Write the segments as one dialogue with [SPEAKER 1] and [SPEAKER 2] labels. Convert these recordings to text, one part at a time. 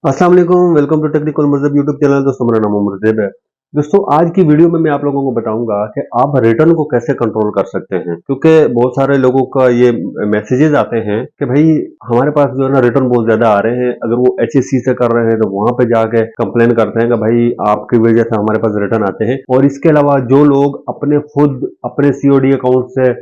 [SPEAKER 1] अस्सलाम वालेकुम, welcome to technical मज़हब यूट्यूब चैनल। दोस्तों मेरा नाम उमर है। दोस्तों आज की वीडियो में मैं आप लोगों को बताऊंगा कि आप रिटर्न को कैसे कंट्रोल कर सकते हैं, क्योंकि बहुत सारे लोगों का ये मैसेजेस आते हैं कि भाई हमारे पास जो है ना रिटर्न बहुत ज्यादा आ रहे हैं। अगर वो एचएससी से कर रहे हैं तो वहां पे जाके कंप्लेन करते हैं कि भाई आपकी वजह से हमारे पास रिटर्न आते हैं। और इसके अलावा जो लोग अपने खुद अपने सीओडी अकाउंट से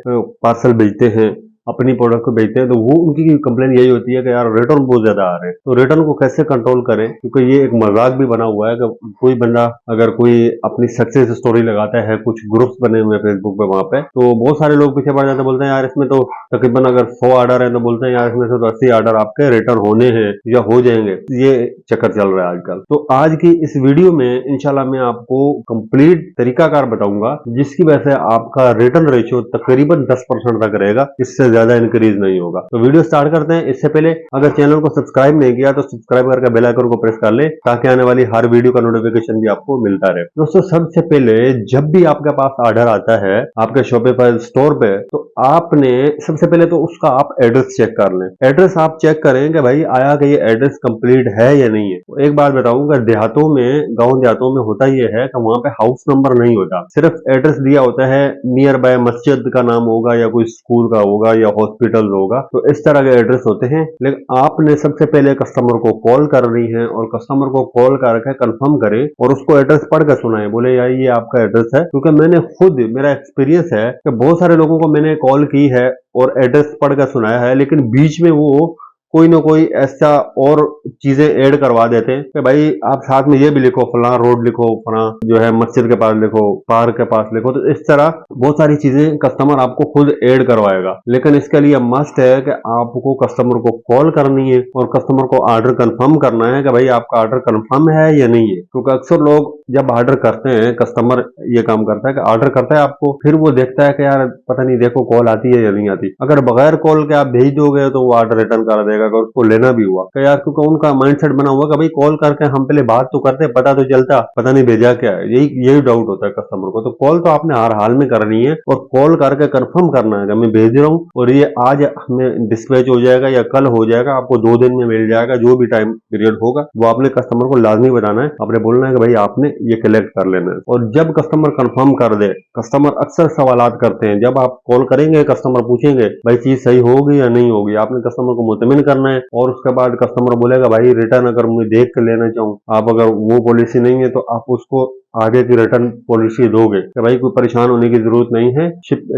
[SPEAKER 1] पार्सल भेजते हैं, अपनी प्रोडक्ट को बेचते हैं, तो वो उनकी कंप्लेन यही होती है कि यार रिटर्न बहुत ज्यादा आ रहे हैं। तो रिटर्न को कैसे कंट्रोल करें, क्योंकि ये एक मजाक भी बना हुआ है कि कोई बंदा अगर कोई अपनी सक्सेस स्टोरी लगाता है, कुछ ग्रुप्स बने हुए हैं फेसबुक पे, वहां पे तो बहुत सारे लोग पीछे पड़ जाते हैं, बोलते हैं यार इसमें तो तकरीबन अगर 100 ऑर्डर है तो बोलते हैं यार इसमें से तो 80 ऑर्डर आपके रिटर्न होने हैं या हो जाएंगे। ये चक्कर चल रहा है आजकल। तो आज की इस वीडियो में इंशाल्लाह मैं आपको कंप्लीट तरीकाकार बताऊंगा जिसकी वजह से आपका रिटर्न रेशियो तकरीबन 10% तक रहेगा, इससे ज्यादा इंक्रीज नहीं होगा। तो वीडियो स्टार्ट करते हैं। इससे पहले अगर चैनल को सब्सक्राइब नहीं किया तो सब्सक्राइब करके बेल आइकन को प्रेस कर ले, ताकि आने वाली हर वीडियो का नोटिफिकेशन भी आपको मिलता रहे। दोस्तों सबसे पहले जब भी आपके पास ऑर्डर आता है आपके शॉपिफाई स्टोर पे, तो आपने सबसे पहले तो उसका आप एड्रेस चेक कर लें। एड्रेस आप चेक करें कि भाई आया कि ये एड्रेस कंप्लीट है या नहीं है। तो एक बात बताऊंगा, देहातों में, गांव देहातों में होता यह है कि वहां पे हाउस नंबर नहीं होता, सिर्फ एड्रेस दिया होता है। नियर बाय मस्जिद का नाम होगा या कोई स्कूल का होगा या हॉस्पिटल होगा, तो इस तरह के एड्रेस होते हैं। लेकिन आपने सबसे पहले कस्टमर को कॉल करनी है और कस्टमर को कॉल करके कंफर्म करें और उसको एड्रेस पढ़ कर सुनाएं। बोले यार ये आपका एड्रेस है, क्योंकि मैंने खुद, मेरा एक्सपीरियंस है कि बहुत सारे लोगों को मैंने कॉल की है और एड्रेस पढ़ कर सुनाया है, लेकिन बीच में वो कोई ना कोई ऐसा और चीजें ऐड करवा देते हैं कि भाई आप साथ में ये भी लिखो, फला रोड लिखो, फला जो है मस्जिद के पास लिखो, पार्क के पास लिखो। तो इस तरह बहुत सारी चीजें कस्टमर आपको खुद ऐड करवाएगा। लेकिन इसके लिए मस्ट है कि आपको कस्टमर को कॉल करनी है और कस्टमर को ऑर्डर कंफर्म करना है कि भाई आपका ऑर्डर कंफर्म है या नहीं है। क्योंकि अक्सर लोग जब ऑर्डर करते हैं, कस्टमर ये काम करता है कि ऑर्डर करता है आपको, फिर वो देखता है कि यार पता नहीं, देखो कॉल आती है या नहीं आती। अगर बगैर कॉल के आप भेज दोगे तो वो ऑर्डर रिटर्न कर देगा अगर उसको लेना भी हुआ। कि यार क्योंकि उनका माइंडसेट बना हुआ कि भाई कॉल करके हम पहले बात तो करते, पता तो चलता, पता नहीं भेजा क्या है। यही डाउट होता है कस्टमर को। तो कॉल तो आपने हर हाल में करनी है और कॉल करके कंफर्म करना है कि मैं भेज रहा हूँ और ये आज हमें डिस्पैच हो जाएगा या कल हो जाएगा, आपको 2 दिन में मिल जाएगा। जो भी टाइम पीरियड होगा वो आपने कस्टमर को लाजमी बताना है। आपने बोलना है कि भाई आपने ये कलेक्ट कर लेना है। और जब कस्टमर कंफर्म कर दे, कस्टमर अक्सर सवालात करते हैं, जब आप कॉल करेंगे कस्टमर पूछेंगे भाई चीज सही होगी या नहीं होगी, आपने कस्टमर को मुतमिन करना है। और उसके बाद कस्टमर बोलेगा भाई रिटर्न अगर मैं देख कर लेना चाहूँ, आप अगर वो पॉलिसी नहीं है तो आप उसको आगे की रिटर्न पॉलिसी दोगे कि भाई कोई परेशान होने की जरूरत नहीं है।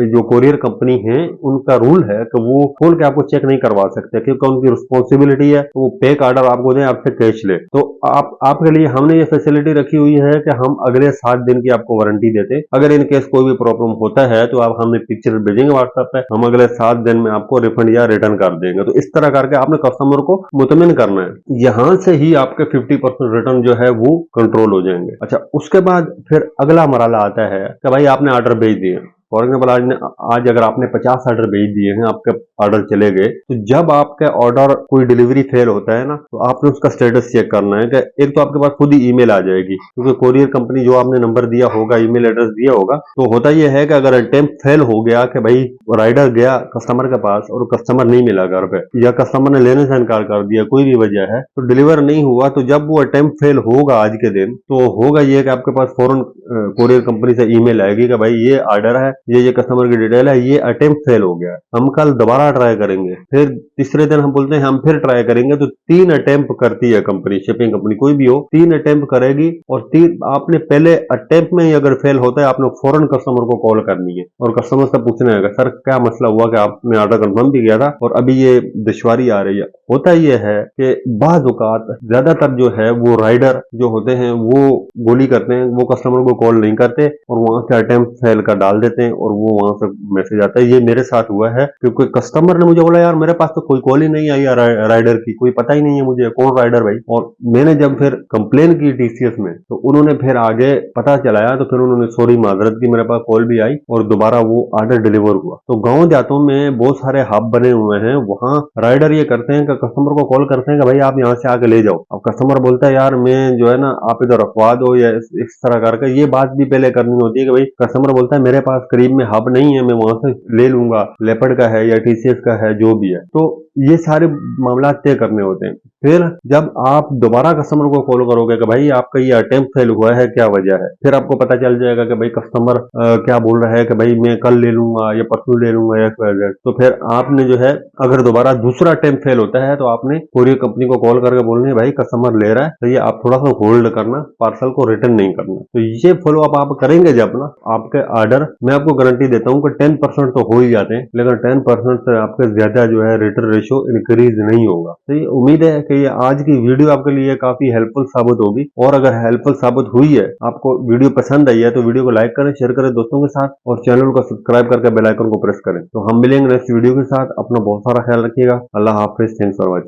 [SPEAKER 1] जो कोरियर कंपनी है उनका रूल है कि वो खोल के आपको चेक नहीं करवा सकते, क्योंकि उनकी रिस्पॉन्सिबिलिटी है वो पेक ऑर्डर आपको दें, आपसे कैश ले। तो आपके लिए हमने ये फैसिलिटी रखी हुई है कि हम अगले 7 दिन की आपको वारंटी देते हैं। अगर इन केस कोई भी प्रॉब्लम होता है तो आप हमें पिक्चर भेजेंगे व्हाट्सएप पे, हम अगले 7 दिन में आपको रिफंड या रिटर्न कर देंगे। तो इस तरह करके आपने कस्टमर को मुतमिन करना है। यहां से ही आपके 50% रिटर्न जो है वो कंट्रोल हो जाएंगे। अच्छा, उसके बाद फिर अगला मरहला आता है कि भाई आपने ऑर्डर भेज दिए। फॉर एग्जाम्पल आज अगर आपने 50 ऑर्डर भेज दिए हैं, आपके ऑर्डर चले गए, तो जब आपका ऑर्डर कोई डिलीवरी फेल होता है ना, तो आपने उसका स्टेटस चेक करना है कि एक तो आपके पास खुद ही ईमेल आ जाएगी, क्योंकि कोरियर कंपनी जो आपने नंबर दिया होगा, ईमेल एड्रेस दिया होगा, तो होता यह है कि अगर अटेम्प्ट फेल हो गया कि भाई राइडर गया कस्टमर के पास और कस्टमर नहीं मिला घर पे, या कस्टमर ने लेने से इनकार कर दिया, कोई भी वजह है, तो डिलीवर नहीं हुआ, तो जब वो अटेम्प्ट फेल होगा आज के दिन, तो होगा ये कि आपके पास फौरन कोरियर कंपनी से ईमेल आएगी कि भाई ये ऑर्डर है, ये कस्टमर की डिटेल है, ये अटेम्प्ट फेल हो गया, हम कल दोबारा ट्राई करेंगे। फिर तीसरे दिन हम बोलते हैं हम फिर ट्राई करेंगे। तो 3 अटेम्प्ट करती है कंपनी, शिपिंग कंपनी कोई भी हो, 3 अटेम्प्ट करेगी। और आपने पहले अटेम्प्ट में ही अगर फेल होता है, आपने फौरन कस्टमर को कॉल करनी है और कस्टमर से पूछना है सर क्या मसला हुआ कि आपने ऑर्डर कंफर्म भी किया था और अभी ये दुश्वारी आ रही है। होता यह है कि बाज़ औक़ात ज्यादातर जो है वो राइडर जो होते हैं वो गोली करते हैं, वो कस्टमर को कॉल नहीं करते और वहां से अटेम्प्ट फेल का डाल देते हैं और वो वहां से मैसेज आता है। ये मेरे साथ हुआ है, क्योंकि कस्टमर ने मुझे बोला यार मेरे पास तो कोई कॉल ही नहीं आई राइडर की, कोई पता ही नहीं है मुझे कौन राइडर भाई। और मैंने जब फिर कंप्लेन की टीसीएस में, तो उन्होंने फिर आगे पता चलाया, तो फिर उन्होंने सॉरी माजरत की, मेरे पास कॉल भी आई और दोबारा वो ऑर्डर डिलीवर हुआ। तो गाँव जातों में बहुत सारे हब बने हुए हैं, वहां राइडर ये करते हैं कि कस्टमर को कॉल करते हैं कि भाई आप यहाँ से आके ले जाओ। अब कस्टमर बोलता है यार मैं जो है ना आप इधर रखवा दो, या इस तरह करके ये बात भी पहले करनी होती है कि भाई कस्टमर बोलता है मेरे पास करीब में हब नहीं है, मैं वहां से ले लूंगा, लेपर्ड का है या टीसीएस का है, जो भी है। तो ये सारे मामला तय करने होते हैं। फिर जब आप दोबारा कस्टमर को कॉल करोगे कि भाई आपका ये अटेम्प्ट फेल हुआ है, क्या वजह है, फिर आपको पता चल जाएगा कि भाई कस्टमर क्या बोल रहा है कि भाई मैं कल ले लूंगा या परसों ले लूंगा या तो फिर आपने जो है अगर दोबारा दूसरा अटेम्प्ट फेल होता है तो आपने कोरियर कंपनी को कॉल करके बोलना है भाई कस्टमर ले रहा है तो ये आप थोड़ा सा होल्ड करना, पार्सल को रिटर्न नहीं करना। तो ये फॉलो अप आप करेंगे जब ना, आपके ऑर्डर मैं आपको गारंटी देता हूँ कि 10% तो हो ही जाते हैं, लेकिन 10% से आपके ज्यादा जो है रिटर्न रेशियो इंक्रीज नहीं होगा। तो ये उम्मीद है कि ये आज की वीडियो आपके लिए काफी हेल्पफुल साबित होगी, और अगर हेल्पफुल साबित हुई है, आपको वीडियो पसंद आई है तो वीडियो को लाइक करें, शेयर करें दोस्तों के साथ, और चैनल को सब्सक्राइब करके बेल आइकन को प्रेस करें। तो हम मिलेंगे नेक्स्ट वीडियो के साथ। अपना बहुत सारा ख्याल रखिएगा। अल्लाह हाफिज। Thanks for watching.